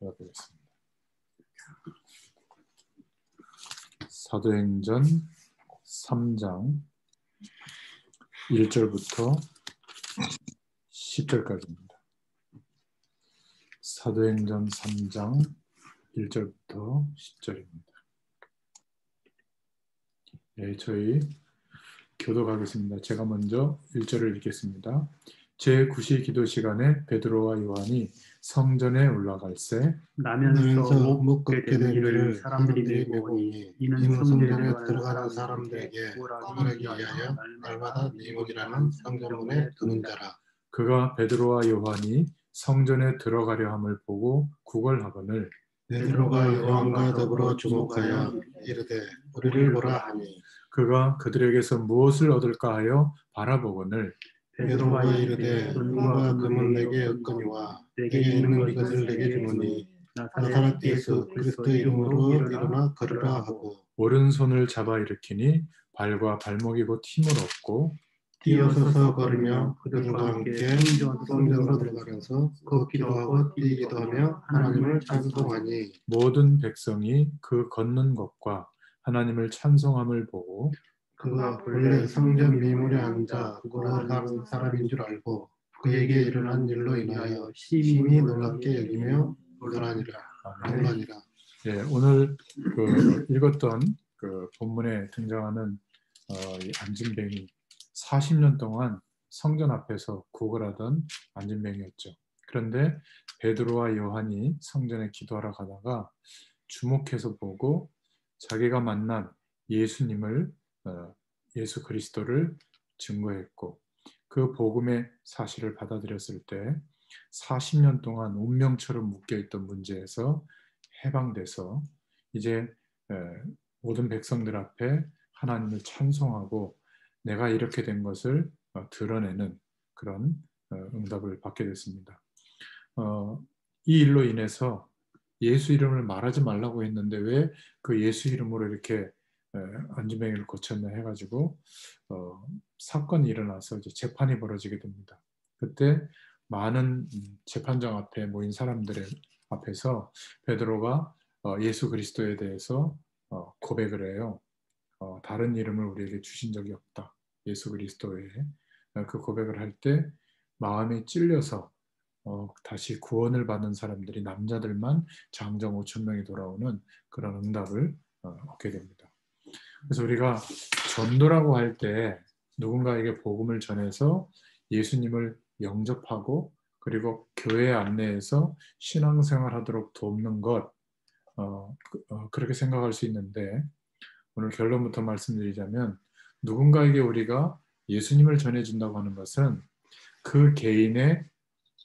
읽어보겠습니다. 사도행전 3장 1절부터 10절까지입니다. 사도행전 3장 1절부터 10절입니다. 네, 저희 교독하겠습니다. 제가 먼저 1절을 읽겠습니다. 제9시 기도 시간에 베드로와 요한이 성전에 올라갈새 나면서 묵게 된 일을 사람들이 보니 이는 성전에 들어가는 사람들에게 구걸하기 위하여 날마다 미문이라는 성전문에 두는 자라. 그가 베드로와 요한이 성전에 들어가려 함을 보고 구걸하거늘 베드로가 요한과 더불어 주목하여 이르되 우리를 보라 하니 그가 그들에게서 무엇을 얻을까 하여 바라보거늘 베드로가 이르되 은과 금은 내게 없거니와 내게 있는 이것을 내게 주노니 나사렛 예수 그리스도 이름으로 일어나 걸으라 하고 오른손을 잡아 일으키니 발과 발목이 곧 힘을 얻고 뛰어서서 걸으며 그들과 함께 성전으로 들어가면서 걷기도 하고 뛰기도 하며 하나님을 찬송하니 모든 백성이 그 걷는 것과 하나님을 찬송함을 보고 그가 본래 성전 미문에 앉아 구걸하는 사람인 줄 알고 그에게 일어난 일로 인하여 심히 놀랍게 여기며 놀라니라. 예, 오늘 읽었던 본문에 등장하는 이 안진뱅이 40년 동안 성전 앞에서 구걸하던 안진뱅이였죠. 그런데 베드로와 요한이 성전에 기도하러 가다가 주목해서 보고 자기가 만난 예수님을 예수 그리스도를 증거했고 그 복음의 사실을 받아들였을 때 40년 동안 운명처럼 묶여있던 문제에서 해방돼서 이제 모든 백성들 앞에 하나님을 찬송하고 내가 이렇게 된 것을 드러내는 그런 응답을 받게 됐습니다. 이 일로 인해서 예수 이름을 말하지 말라고 했는데 왜 그 예수 이름으로 이렇게 안진뱅이를 고쳤나 해가지고 사건이 일어나서 이제 재판이 벌어지게 됩니다. 그때 많은 재판장 앞에 모인 사람들 앞에서 베드로가 예수 그리스도에 대해서 고백을 해요. 다른 이름을 우리에게 주신 적이 없다. 예수 그리스도 외에. 그 고백을 할 때 마음이 찔려서 다시 구원을 받는 사람들이 남자들만 장정 5천 명이 돌아오는 그런 응답을 얻게 됩니다. 그래서 우리가 전도라고 할 때 누군가에게 복음을 전해서 예수님을 영접하고 그리고 교회 안내해서 신앙생활 하도록 돕는 것 그렇게 생각할 수 있는데 오늘 결론부터 말씀드리자면 누군가에게 우리가 예수님을 전해준다고 하는 것은 그 개인의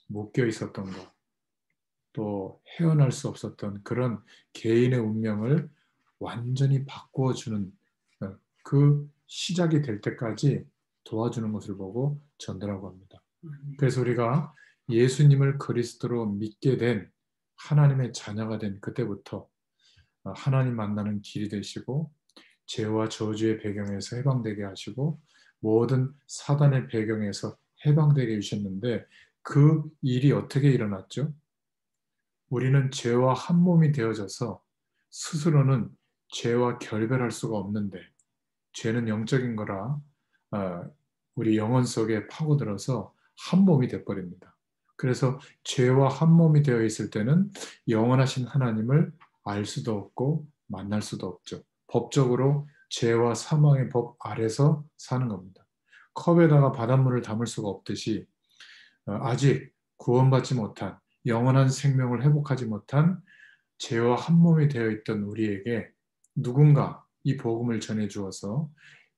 묶여 있었던 것, 또 헤어날 수 없었던 그런 개인의 운명을 완전히 바꾸어주는 그 시작이 될 때까지 도와주는 것을 보고 전도라고 합니다. 그래서 우리가 예수님을 그리스도로 믿게 된 하나님의 자녀가 된 그때부터 하나님 만나는 길이 되시고 죄와 저주의 배경에서 해방되게 하시고 모든 사단의 배경에서 해방되게 해주셨는데 그 일이 어떻게 일어났죠? 우리는 죄와 한 몸이 되어져서 스스로는 죄와 결별할 수가 없는데 죄는 영적인 거라 우리 영혼 속에 파고들어서 한 몸이 돼버립니다. 그래서 죄와 한 몸이 되어 있을 때는 영원하신 하나님을 알 수도 없고 만날 수도 없죠. 법적으로 죄와 사망의 법 아래서 사는 겁니다. 컵에다가 바닷물을 담을 수가 없듯이 아직 구원받지 못한 영원한 생명을 회복하지 못한 죄와 한 몸이 되어 있던 우리에게 누군가 이 복음을 전해 주어서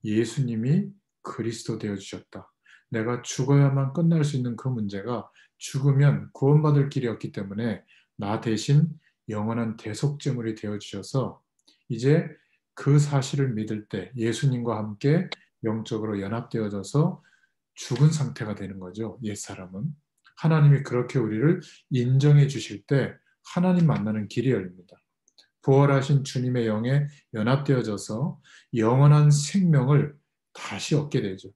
예수님이 그리스도 되어 주셨다. 내가 죽어야만 끝날 수 있는 그 문제가 죽으면 구원받을 길이 없기 때문에 나 대신 영원한 대속제물이 되어 주셔서 이제 그 사실을 믿을 때 예수님과 함께 영적으로 연합되어져서 죽은 상태가 되는 거죠. 옛사람은. 하나님이 그렇게 우리를 인정해 주실 때 하나님 만나는 길이 열립니다. 부활하신 주님의 영에 연합되어져서 영원한 생명을 다시 얻게 되죠.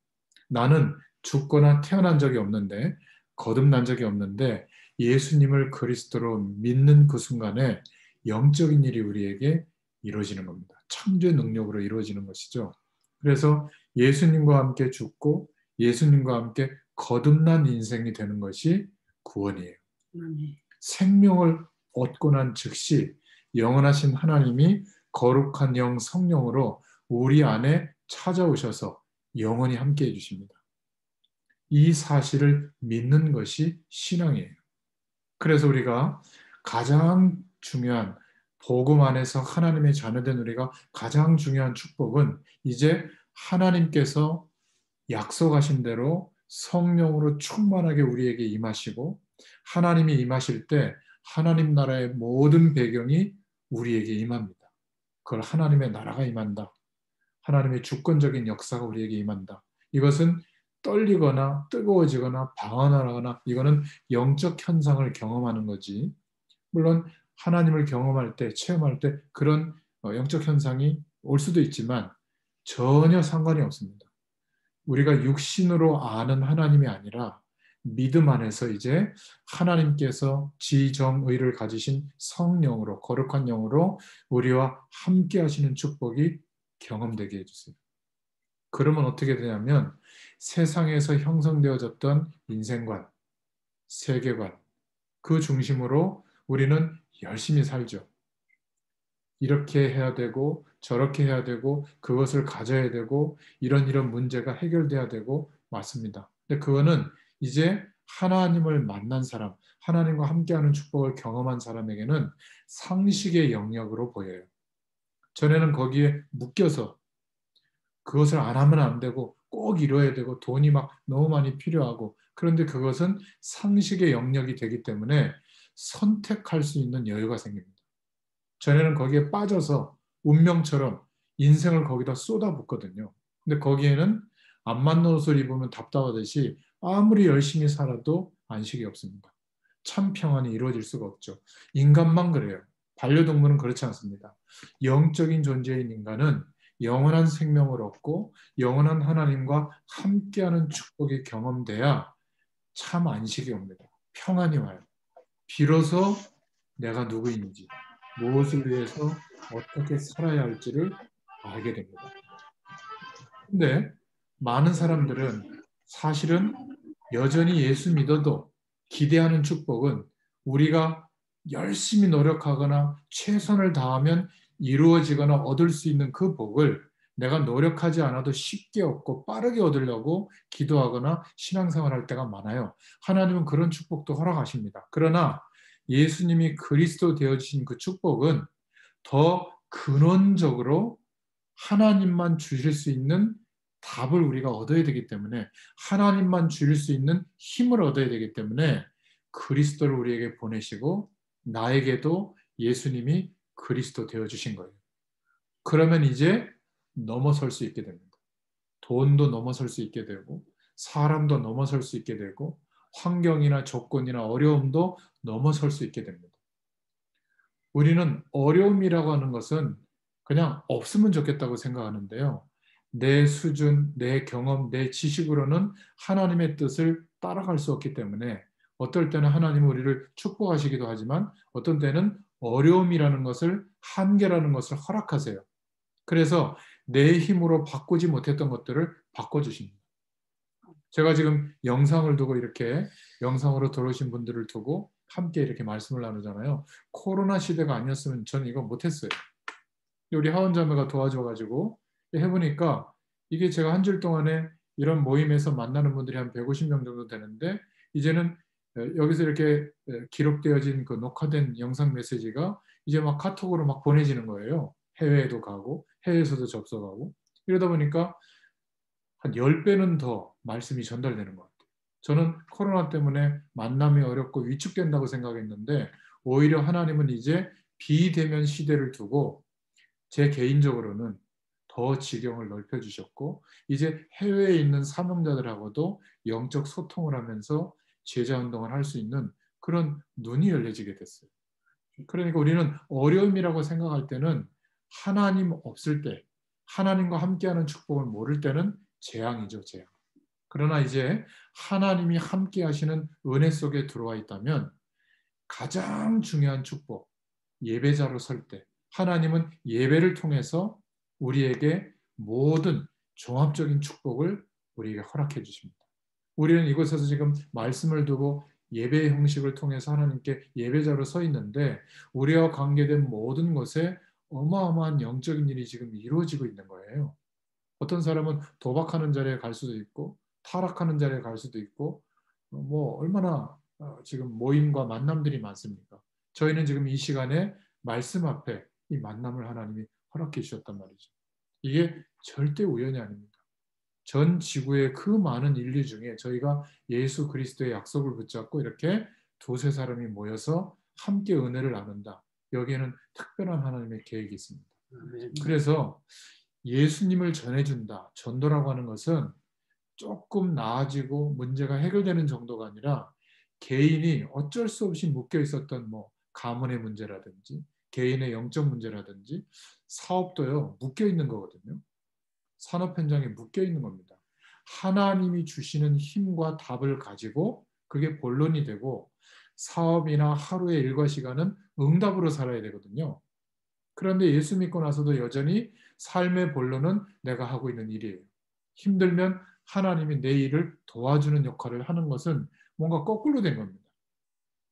나는 죽거나 태어난 적이 없는데 거듭난 적이 없는데 예수님을 그리스도로 믿는 그 순간에 영적인 일이 우리에게 이루어지는 겁니다. 창조의 능력으로 이루어지는 것이죠. 그래서 예수님과 함께 죽고 예수님과 함께 거듭난 인생이 되는 것이 구원이에요. 생명을 얻고 난 즉시 영원하신 하나님이 거룩한 영 성령으로 우리 안에 찾아오셔서 영원히 함께 해주십니다. 이 사실을 믿는 것이 신앙이에요. 그래서 우리가 가장 중요한 복음 안에서 하나님의 자녀된 우리가 가장 중요한 축복은 이제 하나님께서 약속하신 대로 성령으로 충만하게 우리에게 임하시고 하나님이 임하실 때 하나님 나라의 모든 배경이 우리에게 임합니다. 그걸 하나님의 나라가 임한다. 하나님의 주권적인 역사가 우리에게 임한다. 이것은 떨리거나 뜨거워지거나 방언하거나 이거는 영적 현상을 경험하는 거지. 물론 하나님을 경험할 때, 체험할 때 그런 영적 현상이 올 수도 있지만 전혀 상관이 없습니다. 우리가 육신으로 아는 하나님이 아니라 믿음 안에서 이제 하나님께서 지정의를 가지신 성령으로 거룩한 영으로 우리와 함께 하시는 축복이 경험되게 해주세요. 그러면 어떻게 되냐면 세상에서 형성되어졌던 인생관, 세계관, 그 중심으로 우리는 열심히 살죠. 이렇게 해야 되고 저렇게 해야 되고 그것을 가져야 되고 이런 문제가 해결돼야 되고 맞습니다. 근데 그거는 이제 하나님을 만난 사람, 하나님과 함께하는 축복을 경험한 사람에게는 상식의 영역으로 보여요. 전에는 거기에 묶여서 그것을 안 하면 안 되고 꼭 이뤄야 되고 돈이 막 너무 많이 필요하고 그런데 그것은 상식의 영역이 되기 때문에 선택할 수 있는 여유가 생깁니다. 전에는 거기에 빠져서 운명처럼 인생을 거기다 쏟아붓거든요. 근데 거기에는 안 맞는 옷을 입으면 답답하듯이 아무리 열심히 살아도 안식이 없습니다. 참 평안이 이루어질 수가 없죠. 인간만 그래요. 반려동물은 그렇지 않습니다. 영적인 존재인 인간은 영원한 생명을 얻고 영원한 하나님과 함께하는 축복이 경험돼야 참 안식이 옵니다. 평안이 와요. 비로소 내가 누구인지, 무엇을 위해서 어떻게 살아야 할지를 알게 됩니다. 근데 많은 사람들은 사실은 여전히 예수 믿어도 기대하는 축복은 우리가 열심히 노력하거나 최선을 다하면 이루어지거나 얻을 수 있는 그 복을 내가 노력하지 않아도 쉽게 얻고 빠르게 얻으려고 기도하거나 신앙생활할 때가 많아요. 하나님은 그런 축복도 허락하십니다. 그러나 예수님이 그리스도 되어주신 그 축복은 더 근원적으로 하나님만 주실 수 있는 답을 우리가 얻어야 되기 때문에 하나님만 주실 수 있는 힘을 얻어야 되기 때문에 그리스도를 우리에게 보내시고 나에게도 예수님이 그리스도 되어주신 거예요. 그러면 이제 넘어설 수 있게 됩니다. 돈도 넘어설 수 있게 되고 사람도 넘어설 수 있게 되고 환경이나 조건이나 어려움도 넘어설 수 있게 됩니다. 우리는 어려움이라고 하는 것은 그냥 없으면 좋겠다고 생각하는데요. 내 수준, 내 경험, 내 지식으로는 하나님의 뜻을 따라갈 수 없기 때문에 어떨 때는 하나님은 우리를 축복하시기도 하지만 어떤 때는 어려움이라는 것을, 한계라는 것을 허락하세요. 그래서 내 힘으로 바꾸지 못했던 것들을 바꿔주십니다. 제가 지금 영상을 두고 이렇게 영상으로 들어오신 분들을 두고 함께 이렇게 말씀을 나누잖아요. 코로나 시대가 아니었으면 저는 이거 못했어요. 우리 하원자매가 도와줘가지고 해보니까 이게 제가 한 주 동안에 이런 모임에서 만나는 분들이 한 150명 정도 되는데 이제는 여기서 이렇게 기록되어진 그 녹화된 영상 메시지가 이제 막 카톡으로 막 보내지는 거예요. 해외에도 가고 해외에서도 접속하고 이러다 보니까 한 10배는 더 말씀이 전달되는 것 같아요. 저는 코로나 때문에 만남이 어렵고 위축된다고 생각했는데 오히려 하나님은 이제 비대면 시대를 두고 제 개인적으로는 더 지경을 넓혀주셨고 이제 해외에 있는 사명자들하고도 영적 소통을 하면서 제자운동을 할 수 있는 그런 눈이 열려지게 됐어요. 그러니까 우리는 어려움이라고 생각할 때는 하나님 없을 때 하나님과 함께하는 축복을 모를 때는 재앙이죠, 재앙. 그러나 이제 하나님이 함께 하시는 은혜 속에 들어와 있다면 가장 중요한 축복, 예배자로 설 때 하나님은 예배를 통해서 우리에게 모든 종합적인 축복을 우리에게 허락해 주십니다. 우리는 이곳에서 지금 말씀을 두고 예배의 형식을 통해서 하나님께 예배자로 서 있는데 우리와 관계된 모든 것에 어마어마한 영적인 일이 지금 이루어지고 있는 거예요. 어떤 사람은 도박하는 자리에 갈 수도 있고 타락하는 자리에 갈 수도 있고 뭐 얼마나 지금 모임과 만남들이 많습니까? 저희는 지금 이 시간에 말씀 앞에 이 만남을 하나님이 허락해 주셨단 말이죠. 이게 절대 우연이 아닙니다. 전 지구의 그 많은 인류 중에 저희가 예수 그리스도의 약속을 붙잡고 이렇게 두세 사람이 모여서 함께 은혜를 나눈다. 여기에는 특별한 하나님의 계획이 있습니다. 그래서 예수님을 전해준다. 전도라고 하는 것은 조금 나아지고 문제가 해결되는 정도가 아니라 개인이 어쩔 수 없이 묶여 있었던 뭐 가문의 문제라든지 개인의 영적 문제라든지 사업도요 묶여 있는 거거든요. 산업 현장에 묶여 있는 겁니다. 하나님이 주시는 힘과 답을 가지고 그게 본론이 되고 사업이나 하루의 일과 시간은 응답으로 살아야 되거든요. 그런데 예수 믿고 나서도 여전히 삶의 본론은 내가 하고 있는 일이에요. 힘들면 하나님이 내 일을 도와주는 역할을 하는 것은 뭔가 거꾸로 된 겁니다.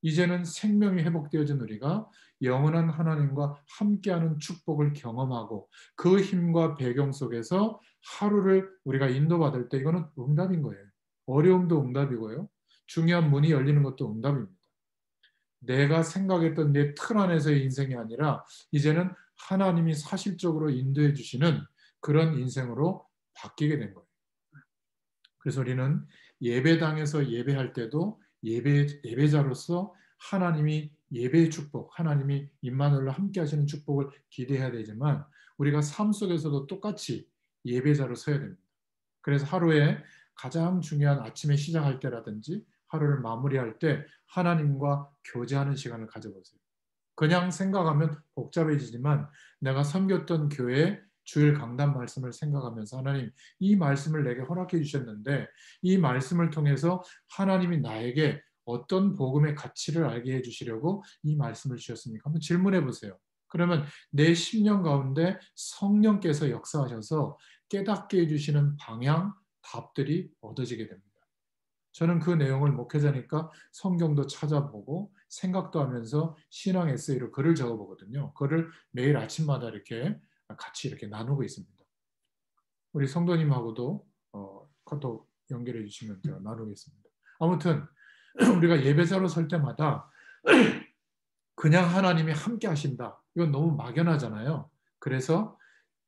이제는 생명이 회복되어진 우리가 영원한 하나님과 함께하는 축복을 경험하고 그 힘과 배경 속에서 하루를 우리가 인도받을 때 이거는 응답인 거예요. 어려움도 응답이고요. 중요한 문이 열리는 것도 응답입니다. 내가 생각했던 내 틀 안에서의 인생이 아니라 이제는 하나님이 사실적으로 인도해 주시는 그런 인생으로 바뀌게 된 거예요. 그래서 우리는 예배당에서 예배할 때도 예배자로서 하나님이 예배의 축복, 하나님이 임마누엘과 함께 하시는 축복을 기대해야 되지만 우리가 삶 속에서도 똑같이 예배자로 서야 됩니다. 그래서 하루에 가장 중요한 아침에 시작할 때라든지 하루를 마무리할 때 하나님과 교제하는 시간을 가져보세요. 그냥 생각하면 복잡해지지만 내가 섬겼던 교회 주일 강단 말씀을 생각하면서 하나님 이 말씀을 내게 허락해 주셨는데 이 말씀을 통해서 하나님이 나에게 어떤 복음의 가치를 알게 해주시려고 이 말씀을 주셨습니까? 한번 질문해 보세요. 그러면 내 심령 가운데 성령께서 역사하셔서 깨닫게 해주시는 방향, 답들이 얻어지게 됩니다. 저는 그 내용을 목회자니까 성경도 찾아보고 생각도 하면서 신앙 에세이로 글을 적어보거든요. 그를 매일 아침마다 이렇게 같이 이렇게 나누고 있습니다. 우리 성도님하고도 카톡 연결해 주시면 제가 나누겠습니다. 아무튼 우리가 예배자로 설 때마다 그냥 하나님이 함께 하신다. 이건 너무 막연하잖아요. 그래서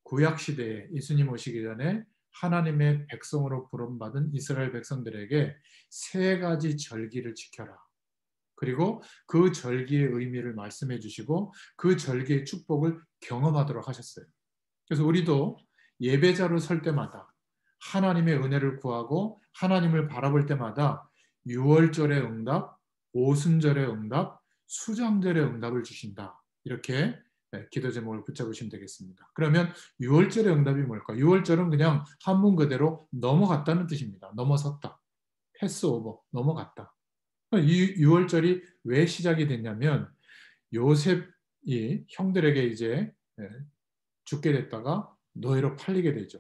구약 시대에 예수님 오시기 전에 하나님의 백성으로 부름받은 이스라엘 백성들에게 세 가지 절기를 지켜라. 그리고 그 절기의 의미를 말씀해 주시고 그 절기의 축복을 경험하도록 하셨어요. 그래서 우리도 예배자로 설 때마다 하나님의 은혜를 구하고 하나님을 바라볼 때마다 유월절의 응답, 오순절의 응답, 수장절의 응답을 주신다. 이렇게 기도 제목을 붙잡으시면 되겠습니다. 그러면 6월절의 응답이 뭘까? 6월절은 그냥 한문 그대로 넘어갔다는 뜻입니다. 넘어섰다. 패스오버, 넘어갔다. 이 6월절이 왜 시작이 됐냐면 요셉이 형들에게 이제 죽게 됐다가 노예로 팔리게 되죠.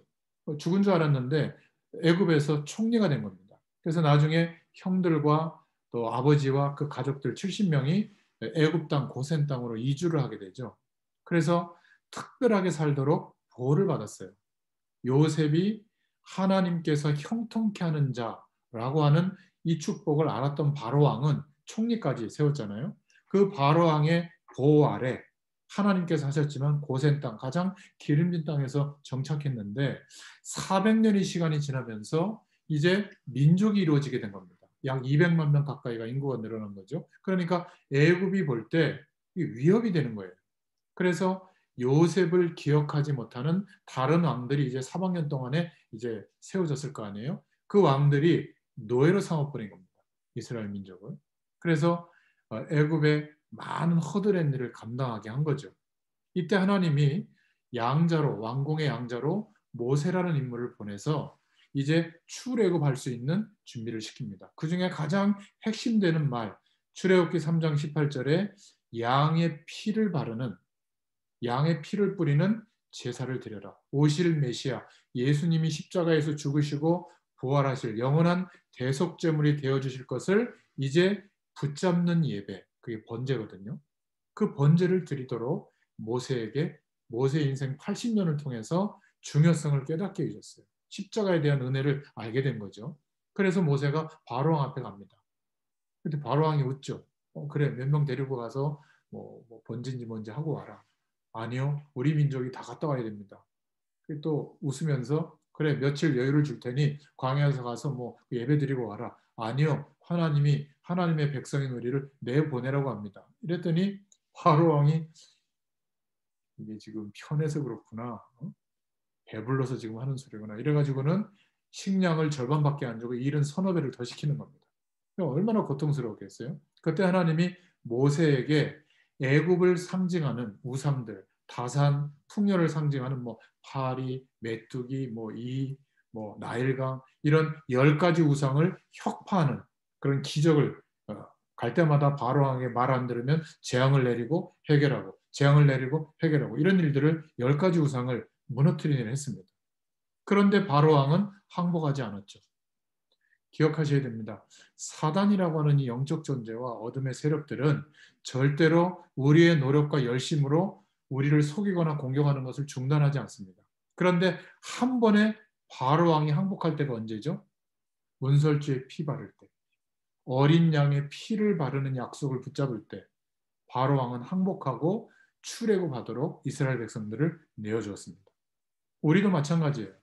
죽은 줄 알았는데 애굽에서 총리가 된 겁니다. 그래서 나중에 형들과 또 아버지와 그 가족들 70명이 애굽 땅 고센 땅으로 이주를 하게 되죠. 그래서 특별하게 살도록 보호를 받았어요. 요셉이 하나님께서 형통케 하는 자라고 하는 이 축복을 알았던 바로왕은 총리까지 세웠잖아요. 그 바로왕의 보호 아래 하나님께서 하셨지만 고센 땅, 가장 기름진 땅에서 정착했는데 400년의 시간이 지나면서 이제 민족이 이루어지게 된 겁니다. 약 200만 명 가까이가 인구가 늘어난 거죠. 그러니까 애굽이 볼 때 위협이 되는 거예요. 그래서 요셉을 기억하지 못하는 다른 왕들이 이제 사방년 동안에 이제 세워졌을 거 아니에요. 그 왕들이 노예로 삼아버린 겁니다. 이스라엘 민족을. 그래서 애굽의 많은 허드렛 일을 감당하게 한 거죠. 이때 하나님이 양자로 왕궁의 양자로 모세라는 인물을 보내서 이제 출애굽할 수 있는 준비를 시킵니다. 그 중에 가장 핵심되는 말, 출애굽기 3장 18절에 양의 피를 바르는, 양의 피를 뿌리는 제사를 드려라. 오실 메시아 예수님이 십자가에서 죽으시고 부활하실 영원한 대속제물이 되어 주실 것을 이제 붙잡는 예배, 그게 번제거든요. 그 번제를 드리도록 모세에게, 모세 인생 80년을 통해서 중요성을 깨닫게 해줬어요. 십자가에 대한 은혜를 알게 된 거죠. 그래서 모세가 바로왕 앞에 갑니다. 근데 바로왕이 웃죠. 그래, 몇 명 데리고 가서 뭐 번제인지 뭔지 하고 와라. 아니요, 우리 민족이 다 갔다 와야 됩니다. 또 웃으면서 그래, 며칠 여유를 줄 테니 광야에서 가서 뭐 예배 드리고 와라. 아니요, 하나님이 하나님의 백성인 우리를 내보내라고 합니다. 이랬더니 바로왕이 이게 지금 편해서 그렇구나, 배불러서 지금 하는 소리구나, 이래가지고는 식량을 절반밖에 안 주고 일은 서너 배를 더 시키는 겁니다. 얼마나 고통스러웠겠어요? 그때 하나님이 모세에게 애굽을 상징하는 우상들, 다산, 풍요를 상징하는 뭐 파리, 메뚜기, 뭐 나일강, 이런 10가지 우상을 혁파하는 그런 기적을, 갈 때마다 바로왕의 말 안 들으면 재앙을 내리고 해결하고, 재앙을 내리고 해결하고, 이런 일들을 10가지 우상을 무너뜨리는 했습니다. 그런데 바로왕은 항복하지 않았죠. 기억하셔야 됩니다. 사단이라고 하는 이 영적 존재와 어둠의 세력들은 절대로 우리의 노력과 열심으로 우리를 속이거나 공격하는 것을 중단하지 않습니다. 그런데 한 번에 바로왕이 항복할 때가 언제죠? 문설주에 피 바를 때, 어린 양의 피를 바르는 약속을 붙잡을 때 바로왕은 항복하고 출애굽하도록 이스라엘 백성들을 내어주었습니다. 우리도 마찬가지예요.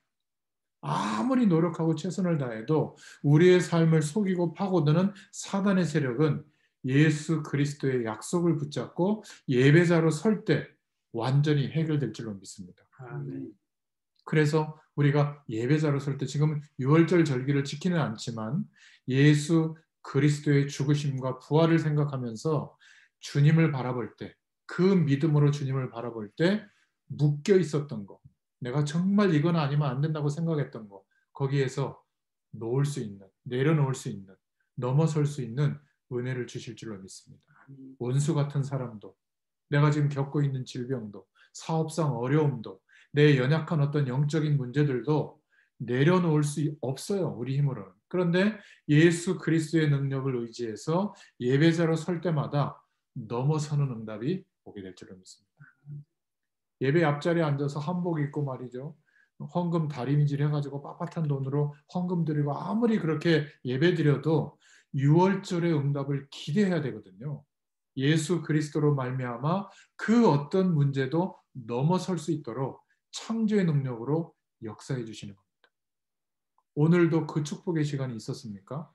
아무리 노력하고 최선을 다해도 우리의 삶을 속이고 파고드는 사단의 세력은 예수 그리스도의 약속을 붙잡고 예배자로 설 때 완전히 해결될 줄로 믿습니다. 아멘. 그래서 우리가 예배자로 설 때 지금 유월절 절기를 지키는 않지만 예수 그리스도의 죽으심과 부활을 생각하면서 주님을 바라볼 때, 그 믿음으로 주님을 바라볼 때 묶여 있었던 거, 내가 정말 이건 아니면 안 된다고 생각했던 거, 거기에서 놓을 수 있는, 내려놓을 수 있는, 넘어설 수 있는 은혜를 주실 줄로 믿습니다. 원수 같은 사람도, 내가 지금 겪고 있는 질병도, 사업상 어려움도, 내 연약한 어떤 영적인 문제들도 내려놓을 수 없어요, 우리 힘으로는. 그런데 예수 그리스도의 능력을 의지해서 예배자로 설 때마다 넘어서는 응답이 오게 될 줄로 믿습니다. 예배 앞자리에 앉아서 한복 입고 말이죠, 헌금 다리미질 해가지고 빳빳한 돈으로 헌금 드리고 아무리 그렇게 예배 드려도 6월절의 응답을 기대해야 되거든요. 예수 그리스도로 말미암아 그 어떤 문제도 넘어설 수 있도록 창조의 능력으로 역사해 주시는 겁니다. 오늘도 그 축복의 시간이 있었습니까?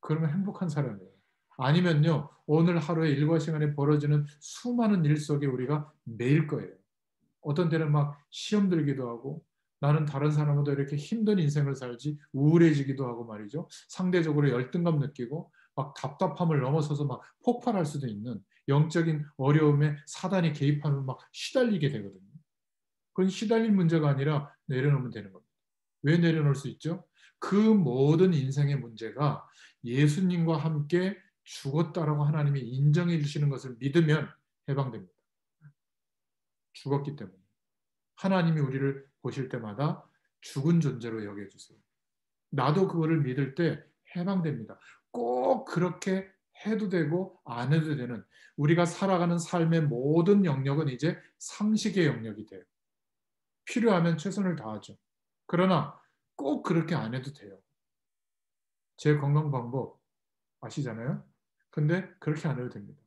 그러면 행복한 사람이에요. 아니면요, 오늘 하루에 일과 시간에 벌어지는 수많은 일 속에 우리가 매일 거예요. 어떤 때는 막 시험 들기도 하고, 나는 다른 사람보다 이렇게 힘든 인생을 살지, 우울해지기도 하고 말이죠. 상대적으로 열등감 느끼고 막 답답함을 넘어서서 막 폭발할 수도 있는 영적인 어려움에 사단이 개입하면 막 시달리게 되거든요. 그건 시달릴 문제가 아니라 내려놓으면 되는 겁니다. 왜 내려놓을 수 있죠? 그 모든 인생의 문제가 예수님과 함께 죽었다라고 하나님이 인정해 주시는 것을 믿으면 해방됩니다. 죽었기 때문에. 하나님이 우리를 보실 때마다 죽은 존재로 여겨주세요. 나도 그거를 믿을 때 해방됩니다. 꼭 그렇게 해도 되고 안 해도 되는, 우리가 살아가는 삶의 모든 영역은 이제 상식의 영역이 돼요. 필요하면 최선을 다하죠. 그러나 꼭 그렇게 안 해도 돼요. 제 건강 방법 아시잖아요? 근데 그렇게 안 해도 됩니다.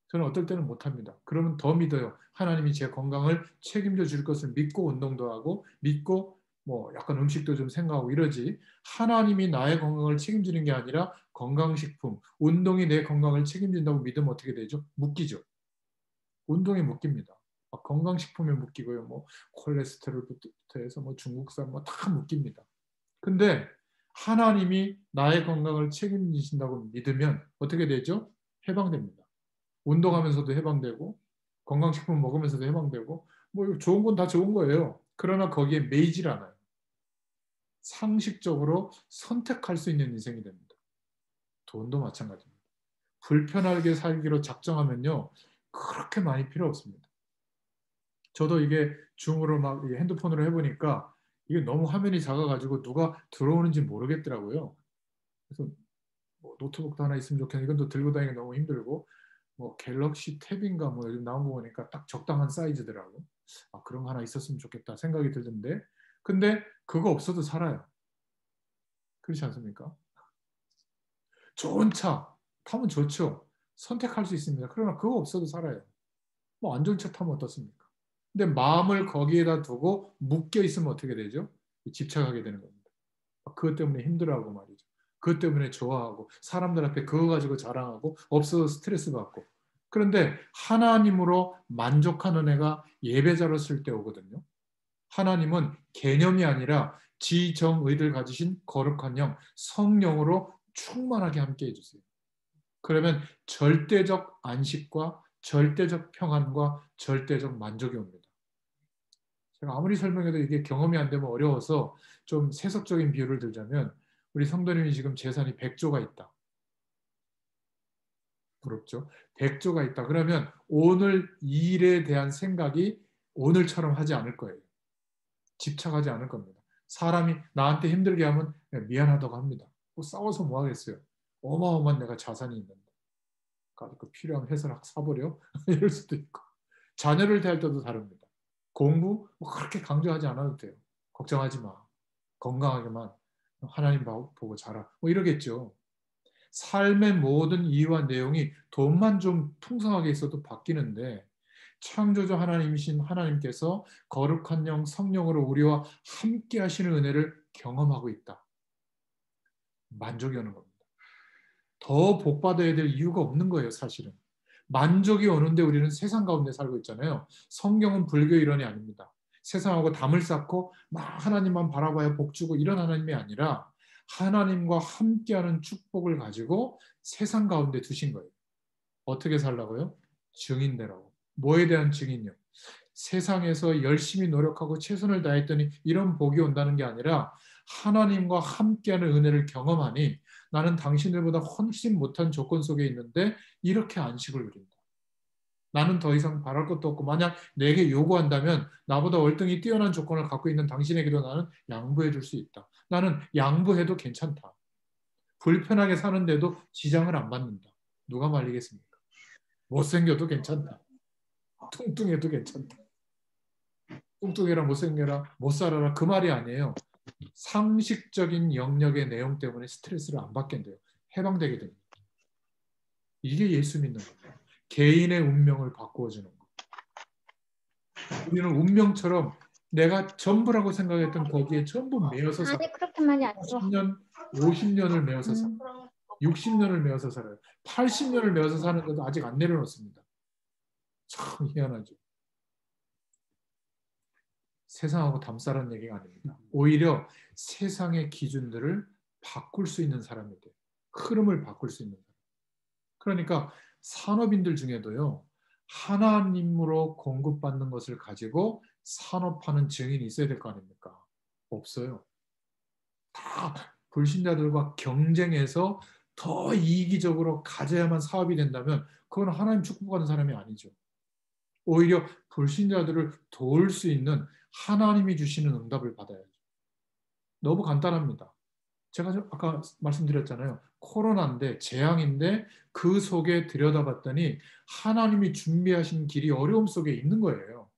저는 어떨 때는 못합니다. 그러면 더 믿어요. 하나님이 제 건강을 책임져 줄 것을 믿고 운동도 하고, 믿고 뭐 약간 음식도 좀 생각하고 이러지, 하나님이 나의 건강을 책임지는 게 아니라 건강식품, 운동이 내 건강을 책임진다고 믿으면 어떻게 되죠? 묶이죠. 운동에 묶입니다. 건강식품에 묶이고요. 뭐 콜레스테롤부터 해서 뭐 중국산 뭐 다 묶입니다. 근데 하나님이 나의 건강을 책임지신다고 믿으면 어떻게 되죠? 해방됩니다. 운동하면서도 해방되고, 건강식품 먹으면서도 해방되고, 뭐 좋은 건 다 좋은 거예요. 그러나 거기에 매이질 않아요. 상식적으로 선택할 수 있는 인생이 됩니다. 돈도 마찬가지입니다. 불편하게 살기로 작정하면요, 그렇게 많이 필요 없습니다. 저도 이게 줌으로 막 핸드폰으로 해보니까 이게 너무 화면이 작아가지고 누가 들어오는지 모르겠더라고요. 그래서 뭐 노트북도 하나 있으면 좋겠는데 이건 또 들고 다니기 너무 힘들고, 뭐 갤럭시 탭인가 뭐 요즘 나온 거 보니까 딱 적당한 사이즈더라고. 아, 그런 거 하나 있었으면 좋겠다 생각이 들던데, 근데 그거 없어도 살아요. 그렇지 않습니까? 좋은 차 타면 좋죠. 선택할 수 있습니다. 그러나 그거 없어도 살아요. 뭐 안 좋은 차 타면 어떻습니까? 근데 마음을 거기에다 두고 묶여 있으면 어떻게 되죠? 집착하게 되는 겁니다. 그것 때문에 힘들어하고 말이죠. 그것 때문에 좋아하고 사람들 앞에 그거 가지고 자랑하고 없어서 스트레스 받고. 그런데 하나님으로 만족하는 애가 예배자로 쓸 때 오거든요. 하나님은 개념이 아니라 지정의를 가지신 거룩한 영, 성령으로 충만하게 함께 해주세요. 그러면 절대적 안식과 절대적 평안과 절대적 만족이 옵니다. 제가 아무리 설명해도 이게 경험이 안 되면 어려워서 좀 세속적인 비유를 들자면, 우리 성도님이 지금 재산이 100조가 있다. 부럽죠? 100조가 있다. 그러면 오늘 일에 대한 생각이 오늘처럼 하지 않을 거예요. 집착하지 않을 겁니다. 사람이 나한테 힘들게 하면 미안하다고 합니다. 뭐 싸워서 뭐 하겠어요. 어마어마한 내가 자산이 있는데. 그 필요하면 해서 사버려? 이럴 수도 있고. 자녀를 대할 때도 다릅니다. 공부 뭐 그렇게 강조하지 않아도 돼요. 걱정하지 마. 건강하게만 하나님 보고 자라. 뭐 이러겠죠. 삶의 모든 이유와 내용이 돈만 좀 풍성하게 있어도 바뀌는데, 창조주 하나님이신 하나님께서 거룩한 영 성령으로 우리와 함께 하시는 은혜를 경험하고 있다. 만족이 오는 겁니다. 더 복받아야 될 이유가 없는 거예요, 사실은. 만족이 오는데 우리는 세상 가운데 살고 있잖아요. 성경은 불교 이론이 아닙니다. 세상하고 담을 쌓고 막 하나님만 바라봐야 복 주고 이런 하나님이 아니라 하나님과 함께하는 축복을 가지고 세상 가운데 두신 거예요. 어떻게 살라고요? 증인되라고. 뭐에 대한 증인요? 세상에서 열심히 노력하고 최선을 다했더니 이런 복이 온다는 게 아니라 하나님과 함께하는 은혜를 경험하니 나는 당신들보다 훨씬 못한 조건 속에 있는데 이렇게 안식을 누린다. 나는 더 이상 바랄 것도 없고 만약 내게 요구한다면 나보다 월등히 뛰어난 조건을 갖고 있는 당신에게도 나는 양보해 줄 수 있다. 나는 양보해도 괜찮다. 불편하게 사는데도 지장을 안 받는다. 누가 말리겠습니까? 못생겨도 괜찮다. 뚱뚱해도 괜찮다. 뚱뚱해라 못생겨라 못 살아라 그 말이 아니에요. 상식적인 영역의 내용 때문에 스트레스를 안 받게 돼요. 해방되게 됩니다. 이게 예수 믿는 거예요. 개인의 운명을 바꾸어주는 거. 우리는 운명처럼 내가 전부라고 생각했던 거기에 전부 매여서 살아요. 아니 그렇게 많이 안 줘. 40년, 50년을 매여서 살아요. 60년을 매여서 살아요. 80년을 매여서 사는데도 아직 안 내려놓습니다. 참 희한하죠. 세상하고 담싸라는 얘기가 아닙니다. 오히려 세상의 기준들을 바꿀 수 있는 사람이 돼요. 흐름을 바꿀 수 있는 사람. 그러니까 산업인들 중에도요. 하나님으로 공급받는 것을 가지고 산업하는 증인이 있어야 될 거 아닙니까? 없어요. 다 불신자들과 경쟁해서 더 이기적으로 가져야만 사업이 된다면 그건 하나님 축복받는 사람이 아니죠. 오히려 불신자들을 도울 수 있는 하나님이 주시는 응답을 받아야죠. 너무 간단합니다. 제가 아까 말씀드렸잖아요. 코로나인데 재앙인데 그 속에 들여다봤더니 하나님이 준비하신 길이 어려움 속에 있는 거예요.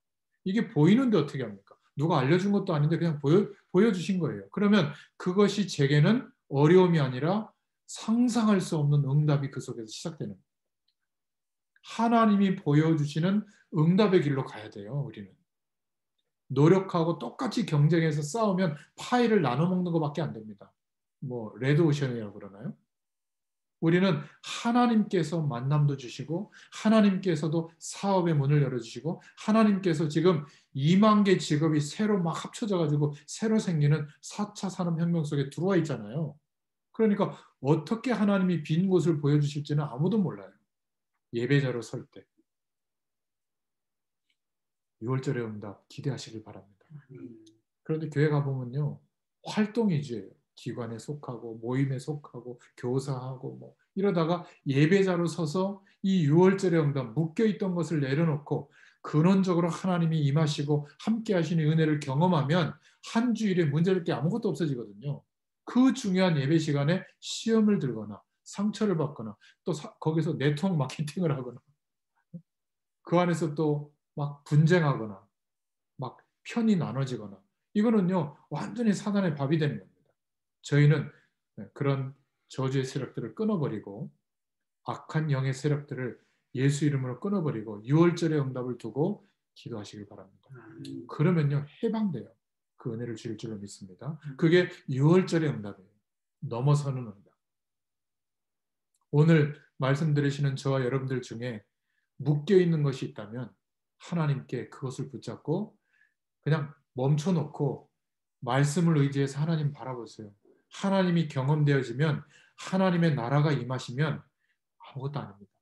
이게 보이는데 어떻게 합니까? 누가 알려준 것도 아닌데 그냥 보여주신 거예요. 그러면 그것이 제게는 어려움이 아니라 상상할 수 없는 응답이 그 속에서 시작되는 거예요. 하나님이 보여주시는 응답의 길로 가야 돼요. 우리는. 노력하고 똑같이 경쟁해서 싸우면 파이를 나눠 먹는 것밖에 안 됩니다. 뭐 레드오션이라고 그러나요? 우리는 하나님께서 만남도 주시고 하나님께서도 사업의 문을 열어주시고 하나님께서 지금 2만 개 직업이 새로 막 합쳐져 가지고 새로 생기는 4차 산업혁명 속에 들어와 있잖아요. 그러니까 어떻게 하나님이 빈 곳을 보여주실지는 아무도 몰라요. 예배자로 설 때. 6월절의 응답 기대하시길 바랍니다. 그런데 교회 가보면요. 활동 위주예요. 기관에 속하고 모임에 속하고 교사하고 뭐 이러다가 예배자로 서서 이 유월절의 응답, 묶여있던 것을 내려놓고 근원적으로 하나님이 임하시고 함께 하시는 은혜를 경험하면 한 주일에 문제될 게 아무것도 없어지거든요. 그 중요한 예배 시간에 시험을 들거나 상처를 받거나 또 거기서 네트워크 마케팅을 하거나 그 안에서 또 막 분쟁하거나 막 편이 나눠지거나 이거는요 완전히 사단의 밥이 되는 겁니다. 저희는 그런 저주의 세력들을 끊어버리고 악한 영의 세력들을 예수 이름으로 끊어버리고 유월절의 응답을 두고 기도하시길 바랍니다. 그러면요 해방돼요. 그 은혜를 주실 줄로 믿습니다. 그게 유월절의 응답이에요. 넘어서는 응답. 오늘 말씀 들으시는 저와 여러분들 중에 묶여있는 것이 있다면 하나님께 그것을 붙잡고 그냥 멈춰놓고 말씀을 의지해서 하나님 바라보세요. 하나님이 경험되어지면 하나님의 나라가 임하시면 아무것도 아닙니다.